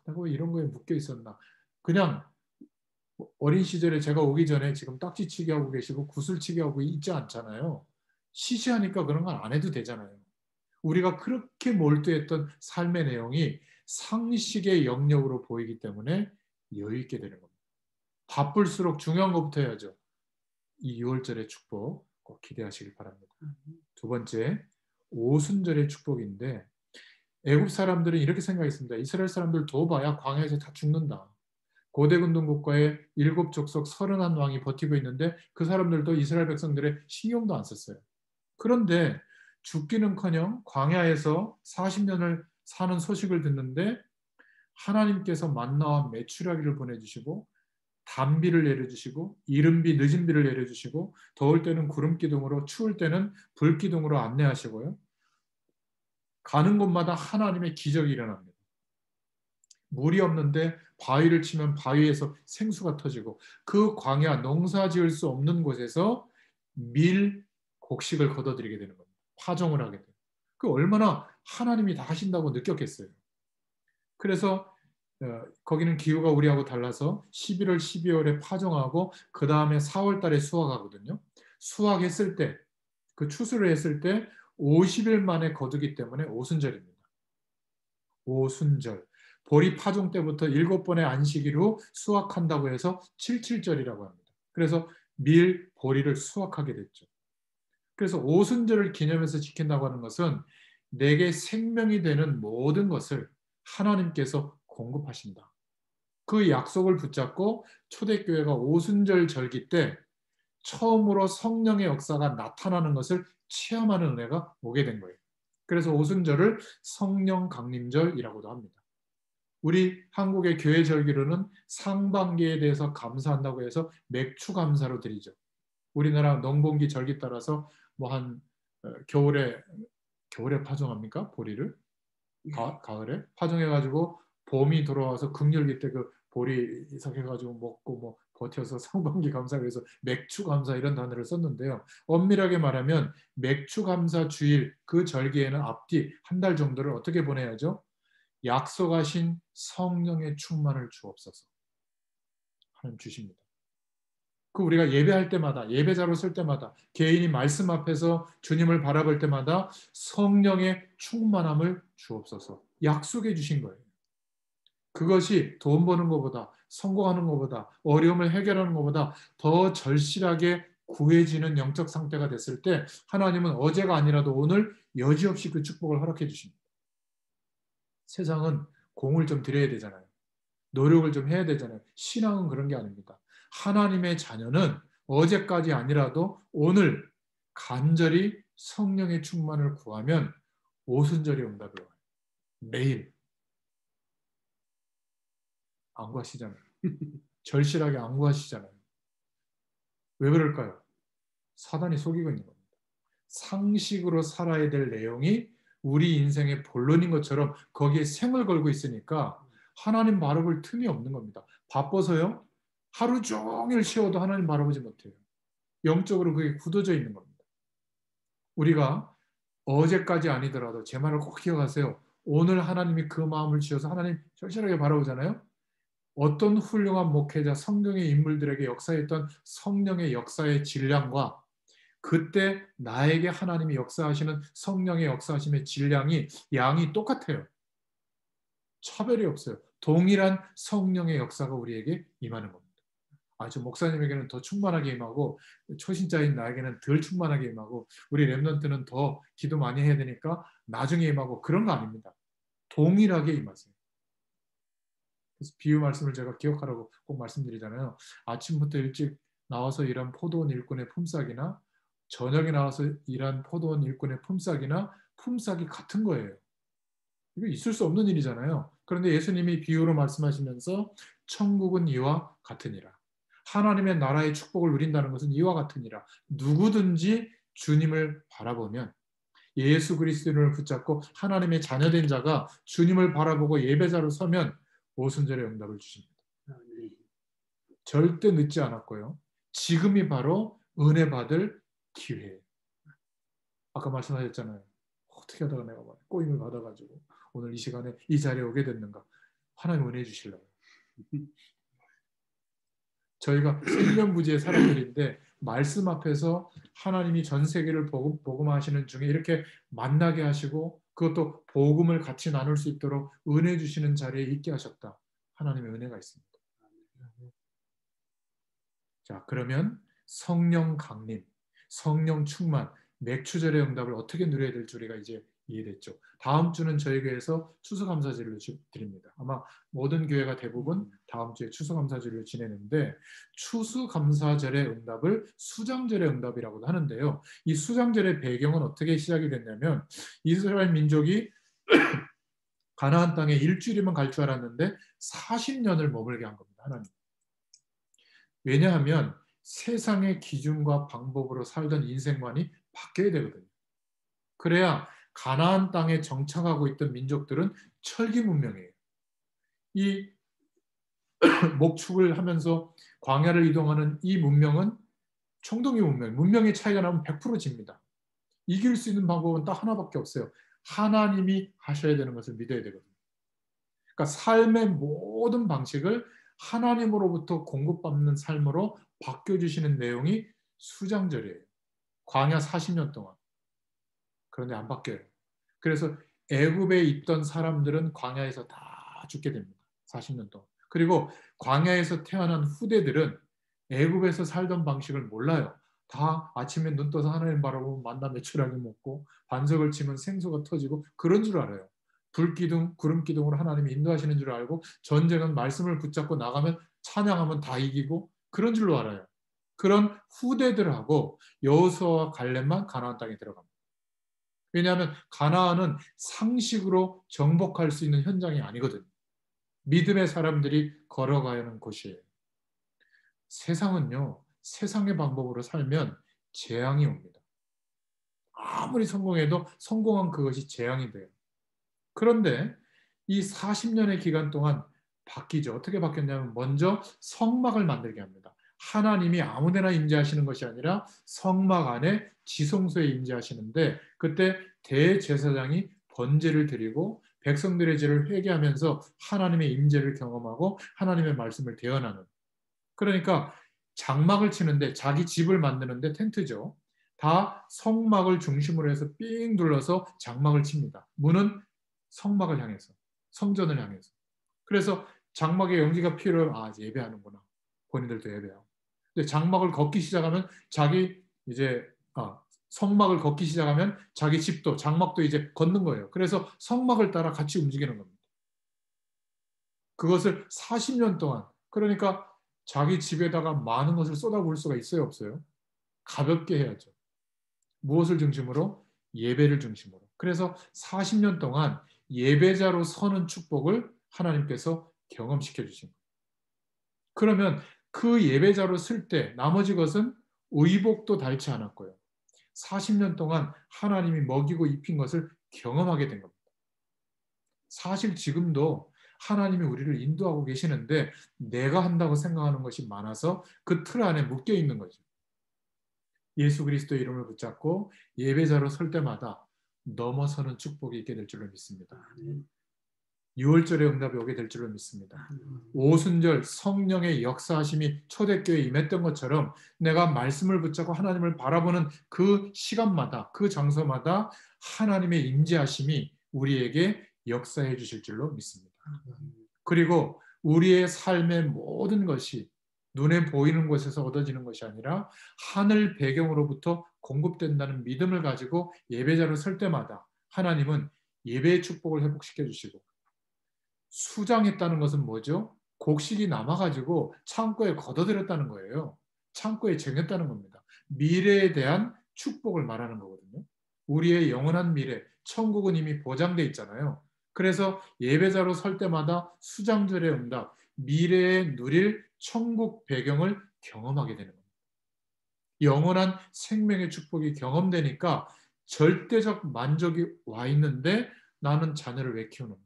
내가 왜 이런 거에 묶여 있었나. 그냥 어린 시절에 제가 오기 전에 지금 딱지치기 하고 계시고 구슬치기 하고 있지 않잖아요. 시시하니까 그런 건 안 해도 되잖아요. 우리가 그렇게 몰두했던 삶의 내용이 상식의 영역으로 보이기 때문에 여유 있게 되는 겁니다. 바쁠수록 중요한 것부터 해야죠. 이 6월절의 축복 꼭 기대하시길 바랍니다. 두 번째, 오순절의 축복인데 애굽 사람들은 이렇게 생각했습니다. 이스라엘 사람들 둬봐야 광야에서 다 죽는다. 고대 근동 국가의 7족속 31왕이 버티고 있는데 그 사람들도 이스라엘 백성들의 신경도 안 썼어요. 그런데 죽기는커녕 광야에서 40년을 사는 소식을 듣는데 하나님께서 만나와 메추라기를 보내주시고 단비를 내려주시고 이른비 늦은 비를 내려주시고 더울 때는 구름기둥으로 추울 때는 불기둥으로 안내하시고요. 가는 곳마다 하나님의 기적이 일어납니다. 물이 없는데 바위를 치면 바위에서 생수가 터지고 그 광야 농사 지을 수 없는 곳에서 밀 곡식을 거둬들이게 되는 겁니다. 파종을 하게 돼요. 그 얼마나 하나님이 다 하신다고 느꼈겠어요. 그래서 거기는 기후가 우리하고 달라서 11월, 12월에 파종하고 그 다음에 4월 달에 수확하거든요. 수확했을 때, 그 추수를 했을 때 50일 만에 거두기 때문에 오순절입니다. 오순절. 보리 파종 때부터 7번의 안식일 후 수확한다고 해서 77절이라고 합니다. 그래서 밀, 보리를 수확하게 됐죠. 그래서 오순절을 기념해서 지킨다고 하는 것은 내게 생명이 되는 모든 것을 하나님께서 공급하신다. 그 약속을 붙잡고 초대교회가 오순절 절기 때 처음으로 성령의 역사가 나타나는 것을 체험하는 은혜가 오게 된 거예요. 그래서 오순절을 성령 강림절이라고도 합니다. 우리 한국의 교회 절기로는 상반기에 대해서 감사한다고 해서 맥추 감사로 드리죠. 우리나라 농번기 절기 따라서 뭐 한 겨울에 파종합니까? 보리를? 가을에 파종해가지고 봄이 돌아와서 극렬기 때 그 보리 이삭해가지고 먹고 뭐 버텨서 상반기 감사 그래서 맥추 감사 이런 단어를 썼는데요. 엄밀하게 말하면 맥추 감사 주일 그 절기에는 앞뒤 한 달 정도를 어떻게 보내야죠? 약속하신 성령의 충만을 주옵소서. 하나님 주십니다. 그 우리가 예배할 때마다 예배자로 쓸 때마다 개인이 말씀 앞에서 주님을 바라볼 때마다 성령의 충만함을 주옵소서. 약속해 주신 거예요. 그것이 돈 버는 것보다 성공하는 것보다 어려움을 해결하는 것보다 더 절실하게 구해지는 영적 상태가 됐을 때 하나님은 어제가 아니라도 오늘 여지없이 그 축복을 허락해 주십니다. 세상은 공을 좀 들여야 되잖아요. 노력을 좀 해야 되잖아요. 신앙은 그런 게 아닙니다. 하나님의 자녀는 어제까지 아니라도 오늘 간절히 성령의 충만을 구하면 오순절이 응답이 와요. 매일. 안 구하시잖아요. 절실하게 안 구하시잖아요. 왜 그럴까요? 사단이 속이고 있는 겁니다. 상식으로 살아야 될 내용이 우리 인생의 본론인 것처럼 거기에 생을 걸고 있으니까 하나님 바라볼 틈이 없는 겁니다. 바빠서요. 하루 종일 쉬어도 하나님 바라보지 못해요. 영적으로 그게 굳어져 있는 겁니다. 우리가 어제까지 아니더라도 제 말을 꼭 기억하세요. 오늘 하나님이 그 마음을 주셔서 하나님 절실하게 바라보잖아요. 어떤 훌륭한 목회자, 성경의 인물들에게 역사했던 성령의 역사의 질량과 그때 나에게 하나님이 역사하시는 성령의 역사하심의 질량이 양이 똑같아요. 차별이 없어요. 동일한 성령의 역사가 우리에게 임하는 겁니다. 저 목사님에게는 더 충만하게 임하고 초신자인 나에게는 덜 충만하게 임하고 우리 렘넌트는 더 기도 많이 해야 되니까 나중에 임하고 그런 거 아닙니다. 동일하게 임하세요. 그래서 비유 말씀을 제가 기억하라고 꼭 말씀드리잖아요. 아침부터 일찍 나와서 일한 포도원 일꾼의 품삯이나 저녁에 나와서 일한 포도원 일꾼의 품삯이나 품삯이 같은 거예요. 이거 있을 수 없는 일이잖아요. 그런데 예수님이 비유로 말씀하시면서 천국은 이와 같으니라. 하나님의 나라의 축복을 누린다는 것은 이와 같으니라. 누구든지 주님을 바라보면 예수 그리스도를 붙잡고 하나님의 자녀된 자가 주님을 바라보고 예배자로 서면 오순절의 응답을 주십니다. 절대 늦지 않았고요. 지금이 바로 은혜 받을 기회예요. 아까 말씀하셨잖아요. 어떻게 하다가 내가 꼬임을 받아가지고 오늘 이 시간에 이 자리에 오게 됐는가. 하나님 은혜 주시려고. 저희가 생명부지의 사람들인데 말씀 앞에서 하나님이 전 세계를 복음하시는 중에 이렇게 만나게 하시고 그것도 복음을 같이 나눌 수 있도록 은혜 주시는 자리에 있게 하셨다. 하나님의 은혜가 있습니다. 자, 그러면 성령 강림, 성령 충만, 맥추절의 응답을 어떻게 누려야 될지 우리가 이제 이해됐죠. 다음 주는 저희 교회에서 추수감사절을 드립니다. 아마 모든 교회가 대부분 다음 주에 추수감사절을 지내는데 추수감사절의 응답을 수장절의 응답이라고도 하는데요. 이 수장절의 배경은 어떻게 시작이 됐냐면 이스라엘 민족이 가나안 땅에 일주일이면 갈 줄 알았는데 40년을 머물게 한 겁니다. 하나님. 왜냐하면 세상의 기준과 방법으로 살던 인생관이 바뀌어야 되거든요. 그래야 가나안 땅에 정착하고 있던 민족들은 철기 문명이에요. 이 목축을 하면서 광야를 이동하는 이 문명은 청동기 문명, 문명의 차이가 나면 100% 집니다. 이길 수 있는 방법은 딱 하나밖에 없어요. 하나님이 하셔야 되는 것을 믿어야 되거든요. 그러니까 삶의 모든 방식을 하나님으로부터 공급받는 삶으로 바뀌어주시는 내용이 수장절이에요. 광야 40년 동안. 그런데 안 바뀌어요. 그래서 애굽에 있던 사람들은 광야에서 다 죽게 됩니다. 40년 동안. 그리고 광야에서 태어난 후대들은 애굽에서 살던 방식을 몰라요. 다 아침에 눈 떠서 하나님 바라보면 만나 매출하게 먹고 반석을 치면 생수가 터지고 그런 줄 알아요. 불기둥, 구름기둥으로 하나님이 인도하시는 줄 알고 전쟁은 말씀을 붙잡고 나가면 찬양하면 다 이기고 그런 줄로 알아요. 그런 후대들하고 여호수아와 갈렙만 가나안 땅에 들어갑니다. 왜냐하면 가나안은 상식으로 정복할 수 있는 현장이 아니거든요. 믿음의 사람들이 걸어가야 하는 곳이에요. 세상은요. 세상의 방법으로 살면 재앙이 옵니다. 아무리 성공해도 성공한 그것이 재앙이 돼요. 그런데 이 40년의 기간 동안 바뀌죠. 어떻게 바뀌었냐면 먼저 성막을 만들게 합니다. 하나님이 아무데나 임재하시는 것이 아니라 성막 안에 지성소에 임재하시는데 그때 대제사장이 번제를 드리고 백성들의 죄를 회개하면서 하나님의 임재를 경험하고 하나님의 말씀을 대언하는 그러니까 장막을 치는데 자기 집을 만드는데 텐트죠. 다 성막을 중심으로 해서 삥 둘러서 장막을 칩니다. 문은 성막을 향해서 성전을 향해서 그래서 장막에 연기가 필요하면 이제 예배하는구나. 본인들도 예배하고. 근데 장막을 걷기 시작하면 자기 이제 성막을 걷기 시작하면 자기 집도 장막도 이제 걷는 거예요. 그래서 성막을 따라 같이 움직이는 겁니다. 그것을 40년 동안 그러니까 자기 집에다가 많은 것을 쏟아부을 수가 있어요, 없어요? 가볍게 해야죠. 무엇을 중심으로? 예배를 중심으로. 그래서 40년 동안 예배자로 서는 축복을 하나님께서 경험시켜 주신 거예요. 그러면 그 예배자로 쓸 때 나머지 것은 의복도 닳지 않았고요. 40년 동안 하나님이 먹이고 입힌 것을 경험하게 된 겁니다. 사실 지금도 하나님이 우리를 인도하고 계시는데 내가 한다고 생각하는 것이 많아서 그 틀 안에 묶여 있는 거죠. 예수 그리스도의 이름을 붙잡고 예배자로 설 때마다 넘어서는 축복이 있게 될 줄로 믿습니다. 유월절의 응답이 오게 될 줄로 믿습니다. 오순절 성령의 역사하심이 초대교회에 임했던 것처럼 내가 말씀을 붙잡고 하나님을 바라보는 그 시간마다 그 장소마다 하나님의 임재하심이 우리에게 역사해 주실 줄로 믿습니다. 그리고 우리의 삶의 모든 것이 눈에 보이는 곳에서 얻어지는 것이 아니라 하늘 배경으로부터 공급된다는 믿음을 가지고 예배자로 설 때마다 하나님은 예배의 축복을 회복시켜 주시고, 수장했다는 것은 뭐죠? 곡식이 남아가지고 창고에 걷어들였다는 거예요. 창고에 쟁였다는 겁니다. 미래에 대한 축복을 말하는 거거든요. 우리의 영원한 미래, 천국은 이미 보장돼 있잖아요. 그래서 예배자로 설 때마다 수장절의 응답, 미래에 누릴 천국 배경을 경험하게 되는 겁니다. 영원한 생명의 축복이 경험되니까 절대적 만족이 와 있는데 나는 자녀를 왜 키우는가?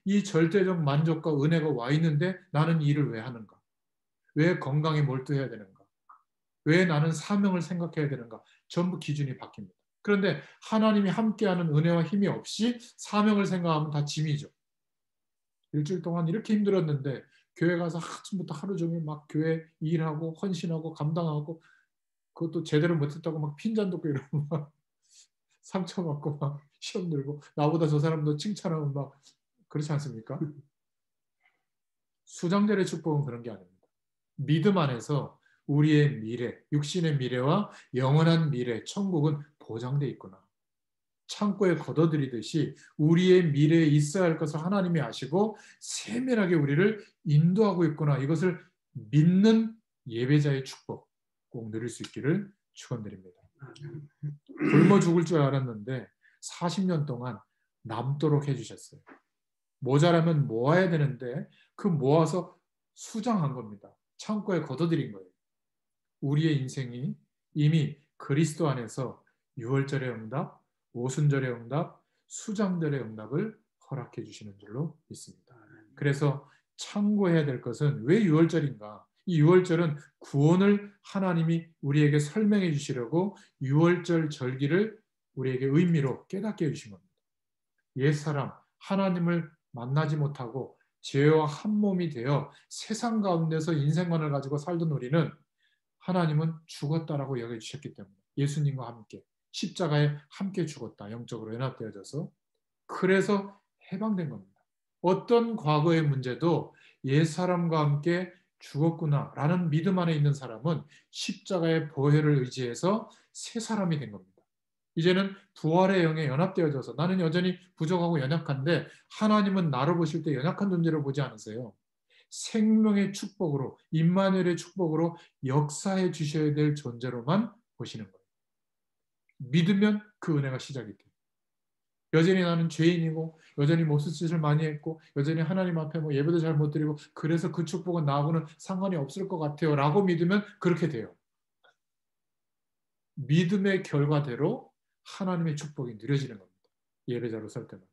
이 절대적 만족과 은혜가 와 있는데 나는 일을 왜 하는가? 왜 건강에 몰두해야 되는가? 왜 나는 사명을 생각해야 되는가? 전부 기준이 바뀝니다. 그런데 하나님이 함께하는 은혜와 힘이 없이 사명을 생각하면 다 짐이죠. 일주일 동안 이렇게 힘들었는데 교회 가서 아침부터 하루 종일 막 교회 일하고 헌신하고 감당하고, 그것도 제대로 못했다고 막 핀잔 돕고 이러고 막 상처받고 막 시험 들고, 나보다 저 사람도 칭찬하면 막, 그렇지 않습니까? 수장절의 축복은 그런 게 아닙니다. 믿음 안에서 우리의 미래, 육신의 미래와 영원한 미래, 천국은 보장돼 있구나. 창고에 걷어들이듯이 우리의 미래에 있어야 할 것을 하나님이 아시고 세밀하게 우리를 인도하고 있구나. 이것을 믿는 예배자의 축복 꼭 누릴 수 있기를 축원드립니다. 굶어 죽을 줄 알았는데 40년 동안 남도록 해주셨어요. 모자라면 모아야 되는데 그 모아서 수장한 겁니다. 창고에 걷어들인 거예요. 우리의 인생이 이미 그리스도 안에서 유월절의 응답, 오순절의 응답, 수장절의 응답을 허락해 주시는 줄로 믿습니다. 그래서 참고해야 될 것은 왜 유월절인가? 이 유월절은 구원을 하나님이 우리에게 설명해 주시려고 유월절 절기를 우리에게 의미로 깨닫게 해주신 겁니다. 옛사람, 하나님을 만나지 못하고 죄와 한 몸이 되어 세상 가운데서 인생관을 가지고 살던 우리는 하나님은 죽었다라고 여겨주셨기 때문에 예수님과 함께 십자가에 함께 죽었다. 영적으로 연합되어져서. 그래서 해방된 겁니다. 어떤 과거의 문제도 옛사람과 함께 죽었구나라는 믿음 안에 있는 사람은 십자가의 보혈을 의지해서 새 사람이 된 겁니다. 이제는 부활의 영에 연합되어져서 나는 여전히 부족하고 연약한데 하나님은 나를 보실 때 연약한 존재로 보지 않으세요. 생명의 축복으로, 임마누엘의 축복으로 역사해 주셔야 될 존재로만 보시는 거예요. 믿으면 그 은혜가 시작이 돼요. 여전히 나는 죄인이고 여전히 못쓸 많이 했고 여전히 하나님 앞에 뭐 예배도 잘 못 드리고 그래서 그 축복은 나하고는 상관이 없을 것 같아요 라고 믿으면 그렇게 돼요. 믿음의 결과대로 하나님의 축복이 누려지는 겁니다. 예배자로 설 때마다.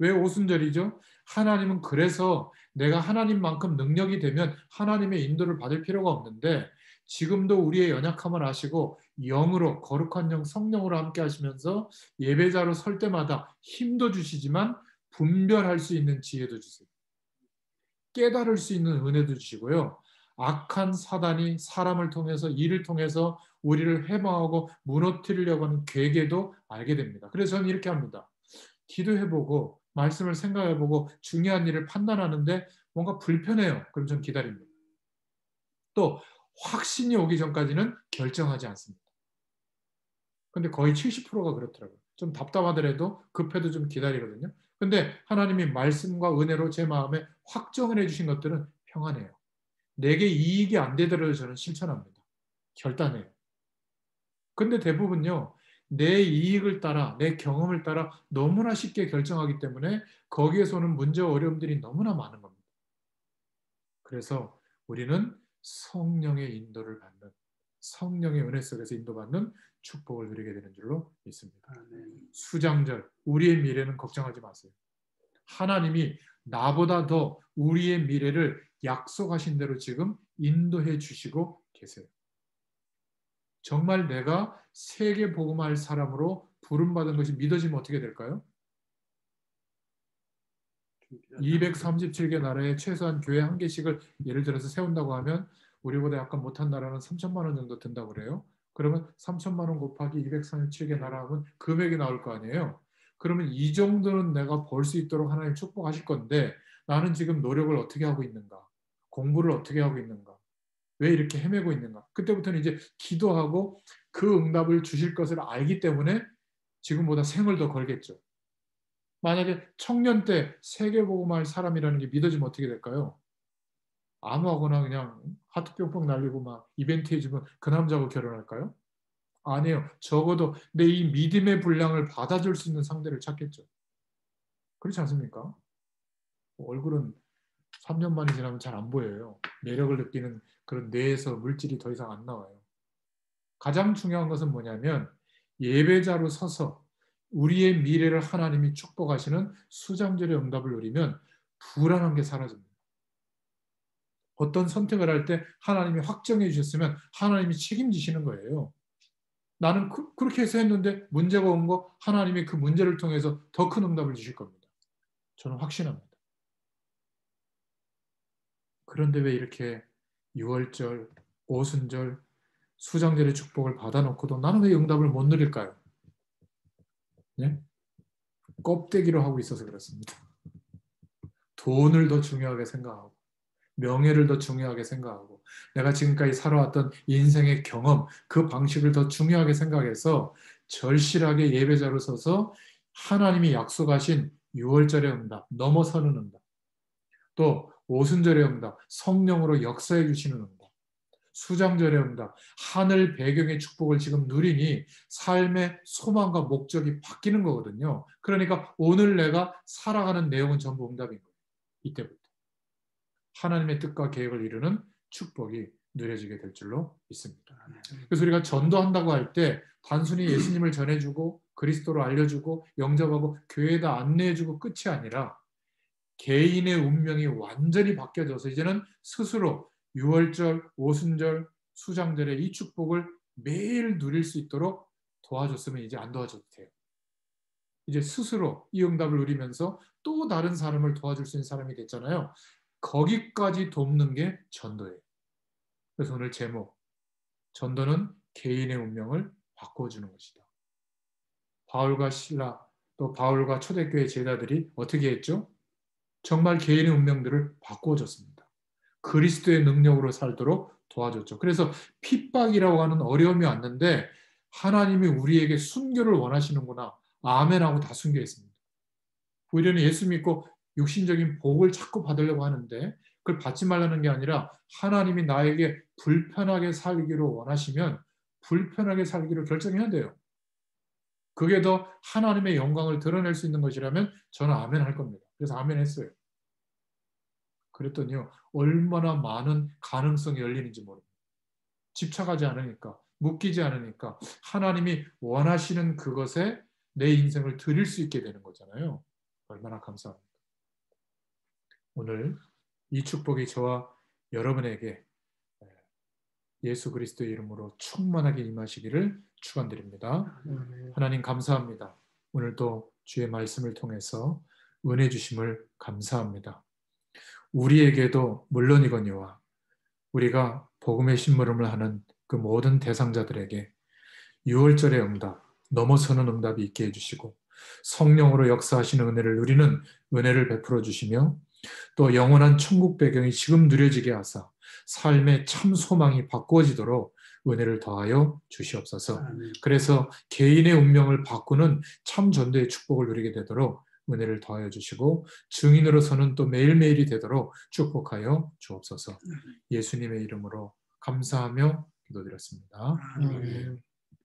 왜 오순절이죠? 하나님은 그래서 내가 하나님만큼 능력이 되면 하나님의 인도를 받을 필요가 없는데 지금도 우리의 연약함을 아시고 영으로, 거룩한 영 성령으로 함께 하시면서 예배자로 설 때마다 힘도 주시지만 분별할 수 있는 지혜도 주세요. 깨달을 수 있는 은혜도 주시고요. 악한 사단이 사람을 통해서, 일을 통해서 우리를 해방하고 무너뜨리려고 하는 괴계도 알게 됩니다. 그래서 저는 이렇게 합니다. 기도해보고 말씀을 생각해보고 중요한 일을 판단하는데 뭔가 불편해요. 그럼 전 기다립니다. 또 확신이 오기 전까지는 결정하지 않습니다. 근데 거의 70%가 그렇더라고요. 좀 답답하더라도 급해도 좀 기다리거든요. 근데 하나님이 말씀과 은혜로 제 마음에 확정을 해주신 것들은 평안해요. 내게 이익이 안 되더라도 저는 실천합니다. 결단해요. 근데 대부분요. 내 이익을 따라, 내 경험을 따라 너무나 쉽게 결정하기 때문에 거기에서 오는 문제와 어려움들이 너무나 많은 겁니다. 그래서 우리는 성령의 인도를 받는, 성령의 은혜 속에서 인도받는 축복을 누리게 되는 줄로 믿습니다. 수장절, 우리의 미래는 걱정하지 마세요. 하나님이 나보다 더 우리의 미래를 약속하신 대로 지금 인도해 주시고 계세요. 정말 내가 세계 복음할 사람으로 부름받은 것이 믿어지면 어떻게 될까요? 237개 나라에 최소한 교회 한 개씩을 예를 들어서 세운다고 하면 우리보다 약간 못한 나라는 3천만 원 정도 든다고 그래요. 그러면 3천만 원 곱하기 237개 나라 하면 금액이 나올 거 아니에요. 그러면 이 정도는 내가 벌 수 있도록 하나님 축복하실 건데 나는 지금 노력을 어떻게 하고 있는가? 공부를 어떻게 하고 있는가? 왜 이렇게 헤매고 있는가? 그때부터는 이제 기도하고 그 응답을 주실 것을 알기 때문에 지금보다 생을 더 걸겠죠. 만약에 청년 때 세계복음할 사람이라는 게 믿어지면 어떻게 될까요? 아무하거나 그냥 하트 뿅뿅 날리고 막 이벤트 해주면 그 남자하고 결혼할까요? 아니에요. 적어도 내 이 믿음의 분량을 받아줄 수 있는 상대를 찾겠죠. 그렇지 않습니까? 얼굴은 3년 만에 지나면 잘 안 보여요. 매력을 느끼는 그런 뇌에서 물질이 더 이상 안 나와요. 가장 중요한 것은 뭐냐면 예배자로 서서 우리의 미래를 하나님이 축복하시는 수장절의 응답을 누리면 불안한 게 사라집니다. 어떤 선택을 할 때 하나님이 확정해 주셨으면 하나님이 책임지시는 거예요. 나는 그렇게 해서 했는데 문제가 온 거 하나님이 그 문제를 통해서 더 큰 응답을 주실 겁니다. 저는 확신합니다. 그런데 왜 이렇게 유월절, 오순절, 수장절의 축복을 받아놓고도 나는 왜 응답을 못 누릴까요? 예? 껍데기로 하고 있어서 그렇습니다. 돈을 더 중요하게 생각하고 명예를 더 중요하게 생각하고 내가 지금까지 살아왔던 인생의 경험 그 방식을 더 중요하게 생각해서 절실하게 예배자로 서서 하나님이 약속하신 6월절의 응답, 넘어서는 응답, 또 오순절의 응답, 성령으로 역사해 주시는 응답, 수장절의 응답, 하늘 배경의 축복을 지금 누리니 삶의 소망과 목적이 바뀌는 거거든요. 그러니까 오늘 내가 살아가는 내용은 전부 응답인 거예요. 이때부터. 하나님의 뜻과 계획을 이루는 축복이 누려지게 될 줄로 믿습니다. 그래서 우리가 전도한다고 할 때 단순히 예수님을 전해주고 그리스도로 알려주고 영접하고 교회에다 안내해주고 끝이 아니라 개인의 운명이 완전히 바뀌어져서 이제는 스스로 6월절, 오순절, 수장절의 이 축복을 매일 누릴 수 있도록 도와줬으면 이제 안 도와줘도 돼요. 이제 스스로 이 응답을 누리면서 또 다른 사람을 도와줄 수 있는 사람이 됐잖아요. 거기까지 돕는 게 전도예요. 그래서 오늘 제목, 전도는 개인의 운명을 바꿔주는 것이다. 바울과 실라, 또 바울과 초대교회 제자들이 어떻게 했죠? 정말 개인의 운명들을 바꿔줬습니다. 그리스도의 능력으로 살도록 도와줬죠. 그래서 핍박이라고 하는 어려움이 왔는데 하나님이 우리에게 순교를 원하시는구나. 아멘하고 다 순교했습니다. 우리는 예수 믿고 육신적인 복을 자꾸 받으려고 하는데 그걸 받지 말라는 게 아니라 하나님이 나에게 불편하게 살기로 원하시면 불편하게 살기로 결정해야 돼요. 그게 더 하나님의 영광을 드러낼 수 있는 것이라면 저는 아멘 할 겁니다. 그래서 아멘 했어요. 그랬더니요. 얼마나 많은 가능성이 열리는지 모릅니다. 집착하지 않으니까, 묶이지 않으니까 하나님이 원하시는 그것에 내 인생을 드릴 수 있게 되는 거잖아요. 얼마나 감사합니다. 오늘 이 축복이 저와 여러분에게 예수 그리스도의 이름으로 충만하게 임하시기를 축원드립니다. 하나님 감사합니다. 오늘도 주의 말씀을 통해서 은혜 주심을 감사합니다. 우리에게도 물론이거니와 우리가 복음의 심부름을 하는 그 모든 대상자들에게 6월절의 응답, 넘어서는 응답이 있게 해주시고 성령으로 역사하시는 은혜를 누리는 은혜를 베풀어 주시며 또 영원한 천국 배경이 지금 누려지게 하사 삶의 참 소망이 바꿔지도록 은혜를 더하여 주시옵소서. 그래서 개인의 운명을 바꾸는 참 전도의 축복을 누리게 되도록 은혜를 더하여 주시고 증인으로서는 또 매일매일이 되도록 축복하여 주옵소서. 예수님의 이름으로 감사하며 기도드렸습니다.